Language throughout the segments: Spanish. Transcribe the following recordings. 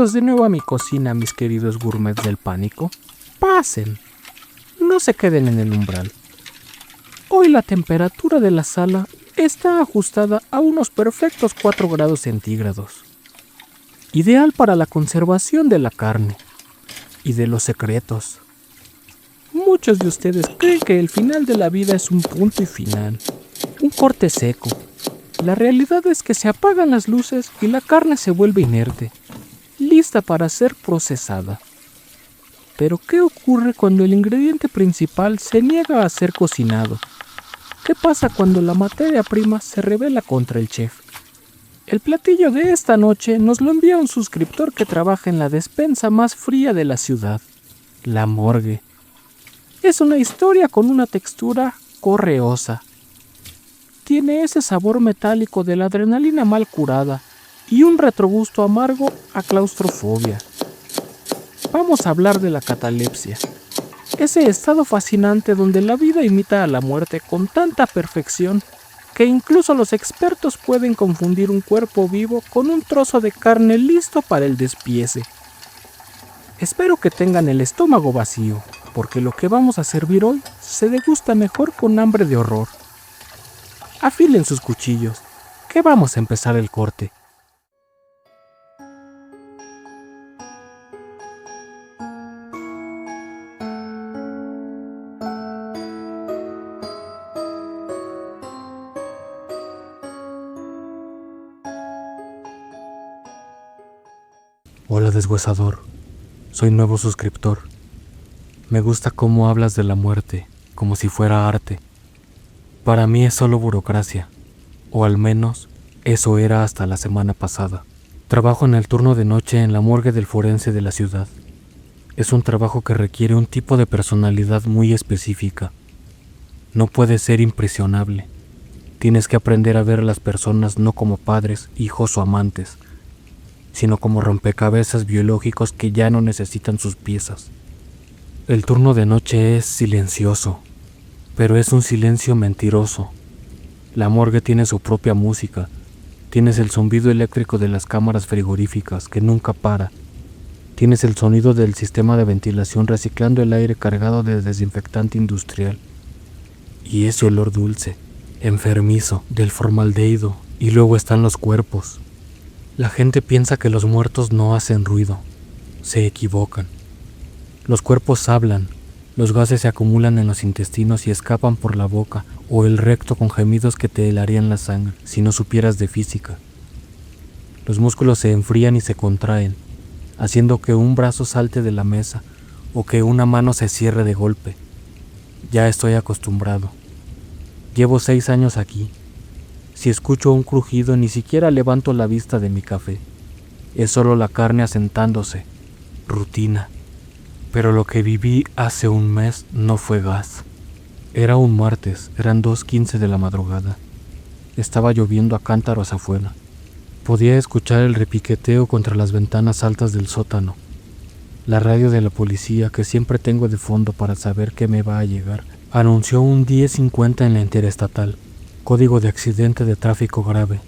Bienvenidos de nuevo a mi cocina, mis queridos gourmets del pánico. Pasen, no se queden en el umbral. Hoy la temperatura de la sala está ajustada a unos perfectos 4 grados centígrados. Ideal para la conservación de la carne y de los secretos. Muchos de ustedes creen que el final de la vida es un punto y final, un corte seco. La realidad es que se apagan las luces y la carne se vuelve inerte, lista para ser procesada. Pero ¿qué ocurre cuando el ingrediente principal se niega a ser cocinado? ¿Qué pasa cuando la materia prima se rebela contra el chef? El platillo de esta noche nos lo envía un suscriptor que trabaja en la despensa más fría de la ciudad, la morgue. Es una historia con una textura correosa. Tiene ese sabor metálico de la adrenalina mal curada y un retrogusto amargo a claustrofobia. Vamos a hablar de la catalepsia. Ese estado fascinante donde la vida imita a la muerte con tanta perfección que incluso los expertos pueden confundir un cuerpo vivo con un trozo de carne listo para el despiece. Espero que tengan el estómago vacío, porque lo que vamos a servir hoy se degusta mejor con hambre de horror. Afilen sus cuchillos, que vamos a empezar el corte. Hola deshuesador, soy nuevo suscriptor. Me gusta cómo hablas de la muerte, como si fuera arte. Para mí es solo burocracia, o al menos eso era hasta la semana pasada. Trabajo en el turno de noche en la morgue del forense de la ciudad. Es un trabajo que requiere un tipo de personalidad muy específica. No puedes ser impresionable. Tienes que aprender a ver a las personas no como padres, hijos o amantes, sino como rompecabezas biológicos que ya no necesitan sus piezas. El turno de noche es silencioso, pero es un silencio mentiroso. La morgue tiene su propia música. Tienes el zumbido eléctrico de las cámaras frigoríficas que nunca para. Tienes el sonido del sistema de ventilación reciclando el aire cargado de desinfectante industrial. Y ese olor dulce, enfermizo, del formaldehído. Y luego están los cuerpos. La gente piensa que los muertos no hacen ruido. Se equivocan. Los cuerpos hablan. Los gases se acumulan en los intestinos y escapan por la boca o el recto con gemidos que te helarían la sangre si no supieras de física. Los músculos se enfrían y se contraen, haciendo que un brazo salte de la mesa o que una mano se cierre de golpe. Ya estoy acostumbrado. Llevo 6 años aquí. Si escucho un crujido, ni siquiera levanto la vista de mi café. Es solo la carne asentándose. Rutina. Pero lo que viví hace un mes no fue gas. Era un martes, eran 2:15 de la madrugada. Estaba lloviendo a cántaros afuera. Podía escuchar el repiqueteo contra las ventanas altas del sótano. La radio de la policía, que siempre tengo de fondo para saber qué me va a llegar, anunció un 10:50 en la interestatal. Código de accidente de tráfico grave.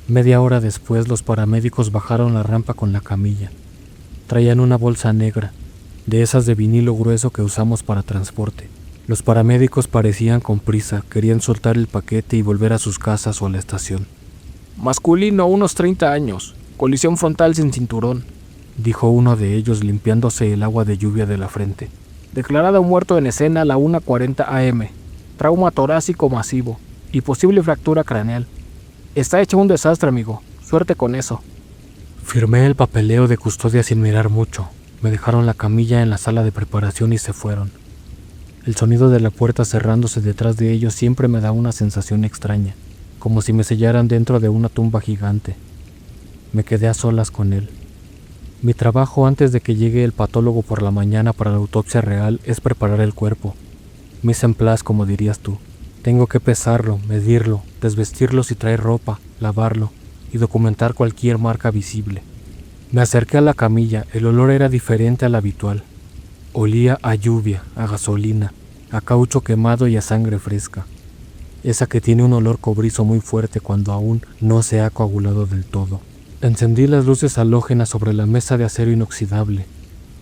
Media hora después los paramédicos bajaron la rampa con la camilla. Traían una bolsa negra, de esas de vinilo grueso que usamos para transporte. Los paramédicos parecían con prisa, querían soltar el paquete y volver a sus casas o a la estación. Masculino, unos 30 años, colisión frontal sin cinturón, dijo uno de ellos limpiándose el agua de lluvia de la frente. Declarado muerto en escena a la 1:40 am. Trauma torácico masivo y posible fractura craneal. Está hecho un desastre, amigo. Suerte con eso. Firmé el papeleo de custodia sin mirar mucho. Me dejaron la camilla en la sala de preparación y se fueron. El sonido de la puerta cerrándose detrás de ellos siempre me da una sensación extraña, como si me sellaran dentro de una tumba gigante. Me quedé a solas con él. Mi trabajo antes de que llegue el patólogo por la mañana para la autopsia real es preparar el cuerpo. Mise en place, como dirías tú. Tengo que pesarlo, medirlo, desvestirlo si trae ropa, lavarlo y documentar cualquier marca visible. Me acerqué a la camilla, el olor era diferente al habitual. Olía a lluvia, a gasolina, a caucho quemado y a sangre fresca. Esa que tiene un olor cobrizo muy fuerte cuando aún no se ha coagulado del todo. Encendí las luces halógenas sobre la mesa de acero inoxidable.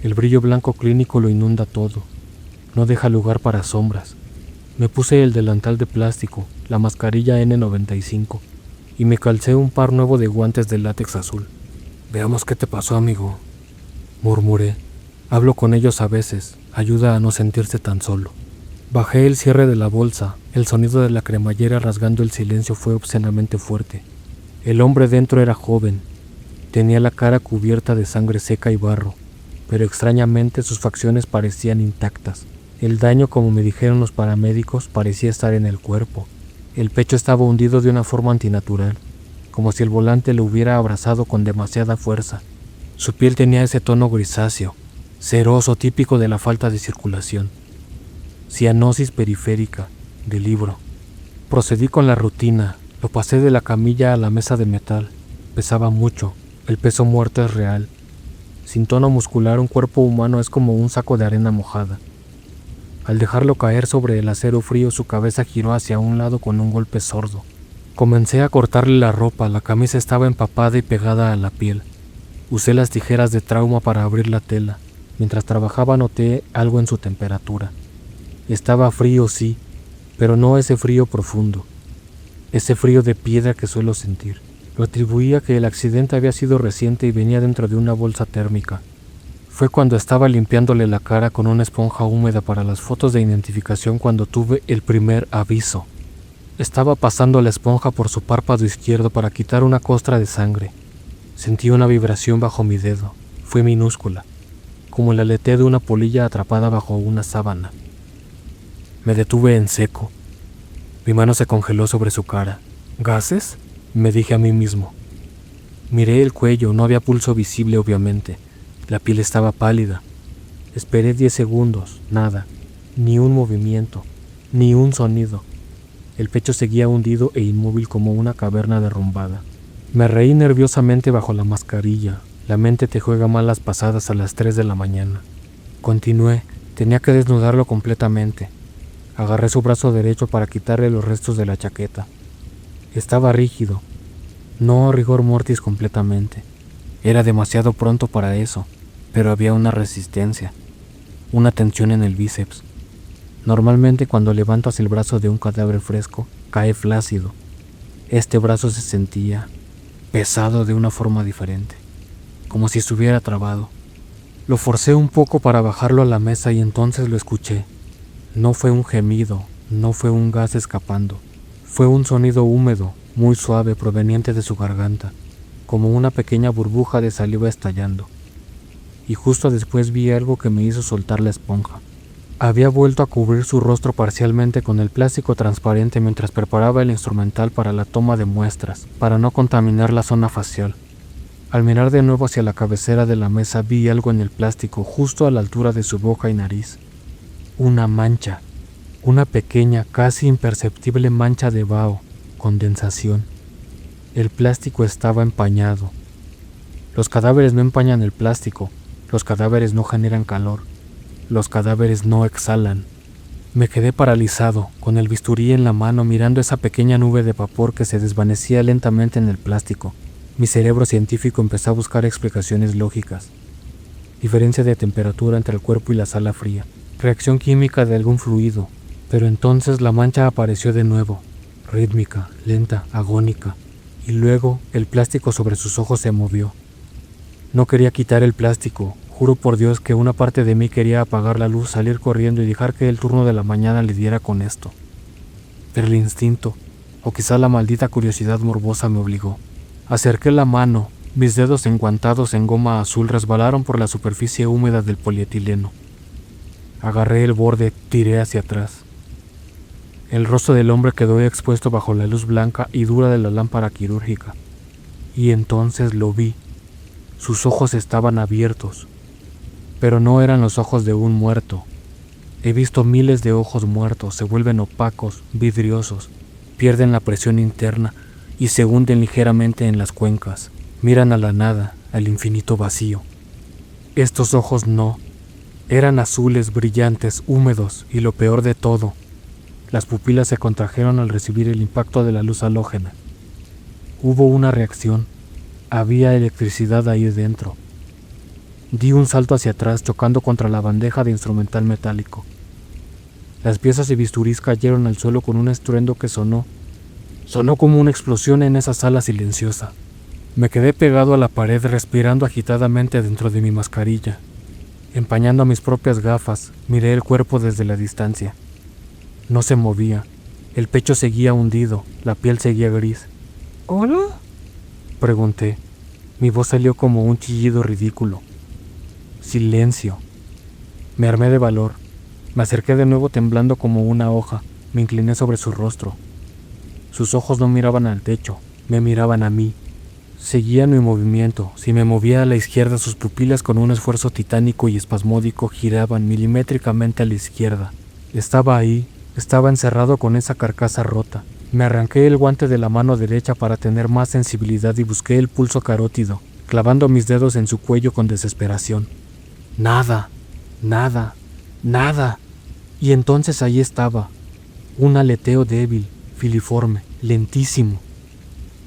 El brillo blanco clínico lo inunda todo. No deja lugar para sombras. Me puse el delantal de plástico, la mascarilla N95, y me calcé un par nuevo de guantes de látex azul. «Veamos qué te pasó, amigo», murmuré. Hablo con ellos a veces, ayuda a no sentirse tan solo. Bajé el cierre de la bolsa. El sonido de la cremallera rasgando el silencio fue obscenamente fuerte. El hombre dentro era joven. Tenía la cara cubierta de sangre seca y barro, pero extrañamente sus facciones parecían intactas. El daño, como me dijeron los paramédicos, parecía estar en el cuerpo. El pecho estaba hundido de una forma antinatural, como si el volante lo hubiera abrazado con demasiada fuerza. Su piel tenía ese tono grisáceo, ceroso, típico de la falta de circulación. Cianosis periférica, de libro. Procedí con la rutina. Lo pasé de la camilla a la mesa de metal. Pesaba mucho. El peso muerto es real. Sin tono muscular, un cuerpo humano es como un saco de arena mojada. Al dejarlo caer sobre el acero frío, su cabeza giró hacia un lado con un golpe sordo. Comencé a cortarle la ropa. La camisa estaba empapada y pegada a la piel. Usé las tijeras de trauma para abrir la tela. Mientras trabajaba noté algo en su temperatura. Estaba frío, sí, pero no ese frío profundo. Ese frío de piedra que suelo sentir. Lo atribuía a que el accidente había sido reciente y venía dentro de una bolsa térmica. Fue cuando estaba limpiándole la cara con una esponja húmeda para las fotos de identificación cuando tuve el primer aviso. Estaba pasando la esponja por su párpado izquierdo para quitar una costra de sangre. Sentí una vibración bajo mi dedo. Fue minúscula, como el aleteo de una polilla atrapada bajo una sábana. Me detuve en seco. Mi mano se congeló sobre su cara. ¿Gases?, me dije a mí mismo. Miré el cuello, no había pulso visible obviamente. La piel estaba pálida. Esperé 10 segundos, nada, ni un movimiento, ni un sonido. El pecho seguía hundido e inmóvil como una caverna derrumbada. Me reí nerviosamente bajo la mascarilla. La mente te juega malas pasadas a las 3 de la mañana. Continué, tenía que desnudarlo completamente. Agarré su brazo derecho para quitarle los restos de la chaqueta. Estaba rígido, no rigor mortis completamente. Era demasiado pronto para eso, pero había una resistencia, una tensión en el bíceps. Normalmente cuando levantas el brazo de un cadáver fresco, cae flácido. Este brazo se sentía pesado de una forma diferente, como si estuviera trabado. Lo forcé un poco para bajarlo a la mesa y entonces lo escuché. No fue un gemido, no fue un gas escapando. Fue un sonido húmedo, muy suave, proveniente de su garganta, como una pequeña burbuja de saliva estallando. Y justo después vi algo que me hizo soltar la esponja. Había vuelto a cubrir su rostro parcialmente con el plástico transparente mientras preparaba el instrumental para la toma de muestras, para no contaminar la zona facial. Al mirar de nuevo hacia la cabecera de la mesa vi algo en el plástico justo a la altura de su boca y nariz. Una mancha. Una pequeña, casi imperceptible mancha de vaho, condensación. El plástico estaba empañado. Los cadáveres no empañan el plástico, los cadáveres no generan calor, los cadáveres no exhalan. Me quedé paralizado, con el bisturí en la mano mirando esa pequeña nube de vapor que se desvanecía lentamente en el plástico. Mi cerebro científico empezó a buscar explicaciones lógicas. Diferencia de temperatura entre el cuerpo y la sala fría. Reacción química de algún fluido. Pero entonces la mancha apareció de nuevo, rítmica, lenta, agónica, y luego el plástico sobre sus ojos se movió. No quería quitar el plástico, juro por Dios que una parte de mí quería apagar la luz, salir corriendo y dejar que el turno de la mañana lidiara con esto. Pero el instinto, o quizá la maldita curiosidad morbosa me obligó. Acerqué la mano, mis dedos enguantados en goma azul resbalaron por la superficie húmeda del polietileno. Agarré el borde, tiré hacia atrás. El rostro del hombre quedó expuesto bajo la luz blanca y dura de la lámpara quirúrgica. Y entonces lo vi. Sus ojos estaban abiertos. Pero no eran los ojos de un muerto. He visto miles de ojos muertos, se vuelven opacos, vidriosos, pierden la presión interna y se hunden ligeramente en las cuencas. Miran a la nada, al infinito vacío. Estos ojos no. Eran azules, brillantes, húmedos y lo peor de todo, las pupilas se contrajeron al recibir el impacto de la luz halógena. Hubo una reacción. Había electricidad ahí dentro. Di un salto hacia atrás chocando contra la bandeja de instrumental metálico. Las piezas de bisturís cayeron al suelo con un estruendo que sonó como una explosión en esa sala silenciosa. Me quedé pegado a la pared respirando agitadamente dentro de mi mascarilla. Empañando mis propias gafas, miré el cuerpo desde la distancia. No se movía. El pecho seguía hundido, la piel seguía gris. ¿Hola?, pregunté. Mi voz salió como un chillido ridículo. Silencio. Me armé de valor. Me acerqué de nuevo temblando como una hoja. Me incliné sobre su rostro. Sus ojos no miraban al techo, me miraban a mí. Seguían mi movimiento. Si me movía a la izquierda, sus pupilas con un esfuerzo titánico y espasmódico giraban milimétricamente a la izquierda. Estaba ahí, estaba encerrado con esa carcasa rota. Me arranqué el guante de la mano derecha para tener más sensibilidad y busqué el pulso carótido, clavando mis dedos en su cuello con desesperación. Nada, nada, nada. Y entonces ahí estaba, un aleteo débil, filiforme, lentísimo.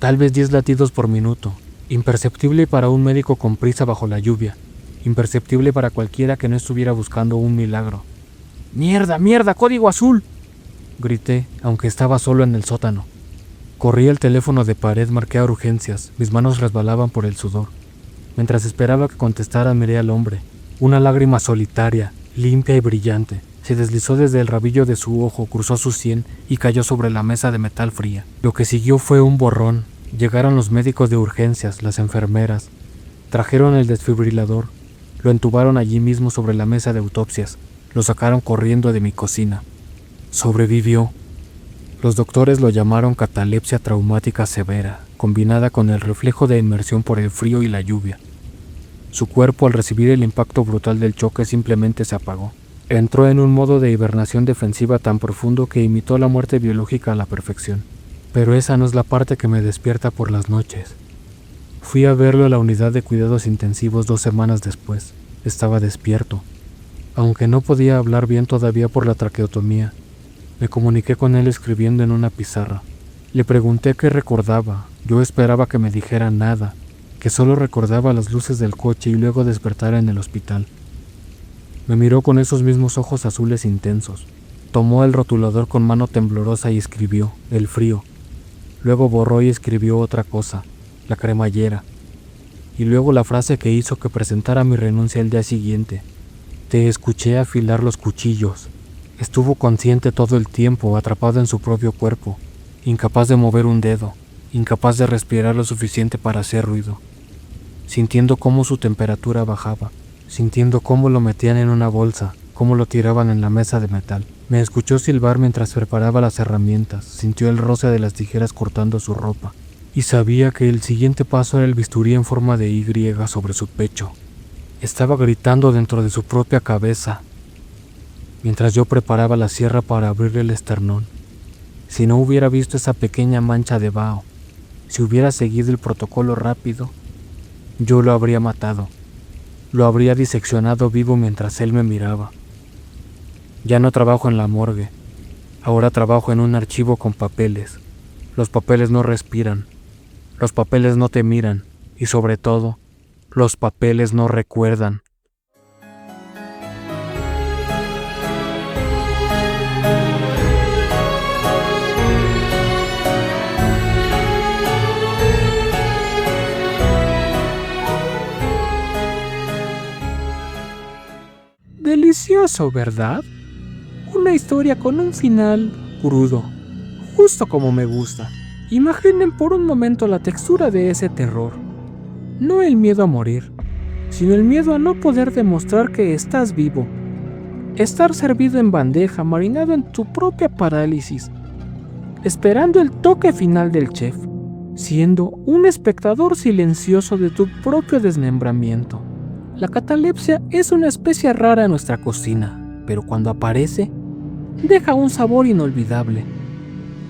Tal vez 10 latidos por minuto, imperceptible para un médico con prisa bajo la lluvia, imperceptible para cualquiera que no estuviera buscando un milagro. ¡Mierda, mierda, código azul!, grité, aunque estaba solo en el sótano. Corrí el teléfono de pared, marqué a urgencias, mis manos resbalaban por el sudor. Mientras esperaba que contestara, miré al hombre. Una lágrima solitaria, limpia y brillante, se deslizó desde el rabillo de su ojo, cruzó su sien y cayó sobre la mesa de metal fría. Lo que siguió fue un borrón. Llegaron los médicos de urgencias, las enfermeras. Trajeron el desfibrilador. Lo entubaron allí mismo sobre la mesa de autopsias. Lo sacaron corriendo de mi cocina. Sobrevivió. Los doctores lo llamaron catalepsia traumática severa, combinada con el reflejo de inmersión por el frío y la lluvia. Su cuerpo, al recibir el impacto brutal del choque, simplemente se apagó. Entró en un modo de hibernación defensiva tan profundo que imitó la muerte biológica a la perfección. Pero esa no es la parte que me despierta por las noches. Fui a verlo a la unidad de cuidados intensivos 2 semanas después. Estaba despierto. Aunque no podía hablar bien todavía por la traqueotomía, me comuniqué con él escribiendo en una pizarra. Le pregunté qué recordaba. Yo esperaba que me dijera nada, que solo recordaba las luces del coche y luego despertara en el hospital. Me miró con esos mismos ojos azules intensos. Tomó el rotulador con mano temblorosa y escribió, el frío. Luego borró y escribió otra cosa, la cremallera. Y luego la frase que hizo que presentara mi renuncia el día siguiente. Te escuché afilar los cuchillos. Estuvo consciente todo el tiempo, atrapado en su propio cuerpo, incapaz de mover un dedo, incapaz de respirar lo suficiente para hacer ruido, sintiendo cómo su temperatura bajaba, sintiendo cómo lo metían en una bolsa, cómo lo tiraban en la mesa de metal. Me escuchó silbar mientras preparaba las herramientas, sintió el roce de las tijeras cortando su ropa, y sabía que el siguiente paso era el bisturí en forma de Y sobre su pecho. Estaba gritando dentro de su propia cabeza, mientras yo preparaba la sierra para abrirle el esternón. Si no hubiera visto esa pequeña mancha de vaho, si hubiera seguido el protocolo rápido, yo lo habría matado. Lo habría diseccionado vivo mientras él me miraba. Ya no trabajo en la morgue. Ahora trabajo en un archivo con papeles. Los papeles no respiran. Los papeles no te miran. Y sobre todo, los papeles no recuerdan. Delicioso, ¿verdad? Una historia con un final crudo, justo como me gusta. Imaginen por un momento la textura de ese terror. No el miedo a morir, sino el miedo a no poder demostrar que estás vivo. Estar servido en bandeja, marinado en tu propia parálisis, esperando el toque final del chef, siendo un espectador silencioso de tu propio desmembramiento. La catalepsia es una especie rara en nuestra cocina, pero cuando aparece, deja un sabor inolvidable.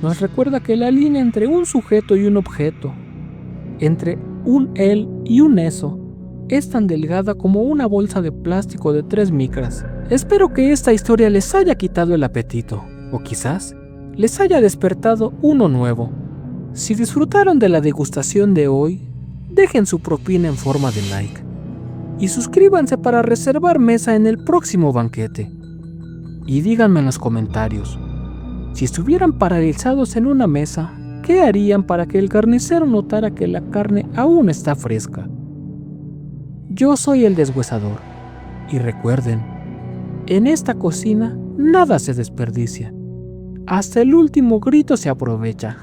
Nos recuerda que la línea entre un sujeto y un objeto, entre un él y un eso, es tan delgada como una bolsa de plástico de 3 micras. Espero que esta historia les haya quitado el apetito, o quizás les haya despertado uno nuevo. Si disfrutaron de la degustación de hoy, dejen su propina en forma de like y suscríbanse para reservar mesa en el próximo banquete. Y díganme en los comentarios, si estuvieran paralizados en una mesa, ¿qué harían para que el carnicero notara que la carne aún está fresca? Yo soy el deshuesador, y recuerden, en esta cocina nada se desperdicia. Hasta el último grito se aprovecha.